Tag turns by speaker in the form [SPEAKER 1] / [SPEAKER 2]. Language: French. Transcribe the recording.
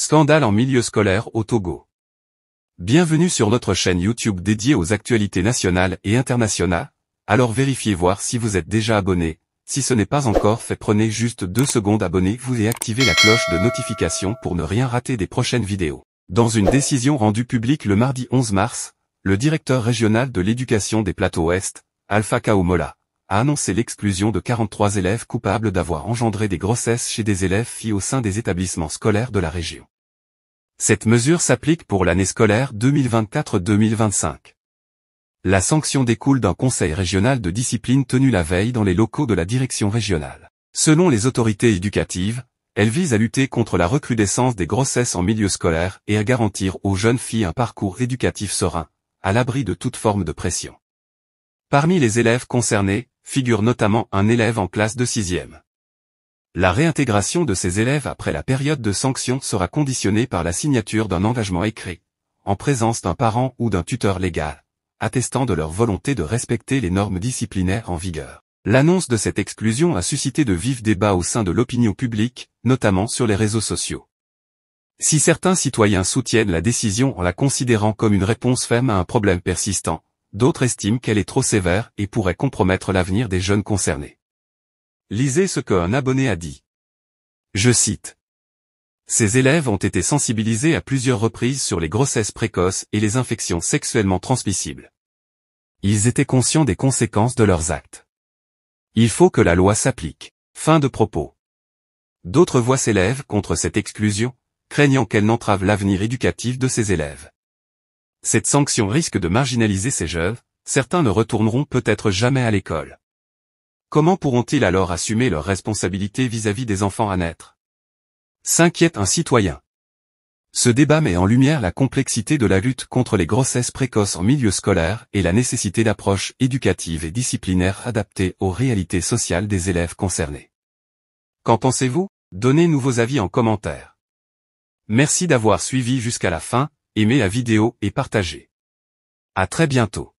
[SPEAKER 1] Scandale en milieu scolaire au Togo. Bienvenue sur notre chaîne YouTube dédiée aux actualités nationales et internationales. Alors vérifiez voir si vous êtes déjà abonné. Si ce n'est pas encore fait, prenez juste 2 secondes, abonnez-vous et activez la cloche de notification pour ne rien rater des prochaines vidéos. Dans une décision rendue publique le mardi 11 mars, le directeur régional de l'éducation des Plateaux Ouest, Alpha Kaomola, a annoncé l'exclusion de 43 élèves coupables d'avoir engendré des grossesses chez des élèves filles au sein des établissements scolaires de la région. Cette mesure s'applique pour l'année scolaire 2024-2025. La sanction découle d'un conseil régional de discipline tenu la veille dans les locaux de la direction régionale. Selon les autorités éducatives, elle vise à lutter contre la recrudescence des grossesses en milieu scolaire et à garantir aux jeunes filles un parcours éducatif serein, à l'abri de toute forme de pression. Parmi les élèves concernés, figure notamment un élève en classe de 6e. La réintégration de ces élèves après la période de sanction sera conditionnée par la signature d'un engagement écrit, en présence d'un parent ou d'un tuteur légal, attestant de leur volonté de respecter les normes disciplinaires en vigueur. L'annonce de cette exclusion a suscité de vifs débats au sein de l'opinion publique, notamment sur les réseaux sociaux. Si certains citoyens soutiennent la décision en la considérant comme une réponse ferme à un problème persistant, d'autres estiment qu'elle est trop sévère et pourrait compromettre l'avenir des jeunes concernés. Lisez ce qu'un abonné a dit. Je cite. Ces élèves ont été sensibilisés à plusieurs reprises sur les grossesses précoces et les infections sexuellement transmissibles. Ils étaient conscients des conséquences de leurs actes. Il faut que la loi s'applique. Fin de propos. D'autres voix s'élèvent contre cette exclusion, craignant qu'elle n'entrave l'avenir éducatif de ces élèves. Cette sanction risque de marginaliser ces jeunes, certains ne retourneront peut-être jamais à l'école. Comment pourront-ils alors assumer leurs responsabilités vis-à-vis des enfants à naître? S'inquiète un citoyen. Ce débat met en lumière la complexité de la lutte contre les grossesses précoces en milieu scolaire et la nécessité d'approches éducatives et disciplinaires adaptées aux réalités sociales des élèves concernés. Qu'en pensez-vous? Donnez-nous vos avis en commentaire. Merci d'avoir suivi jusqu'à la fin, aimez la vidéo et partagez. À très bientôt.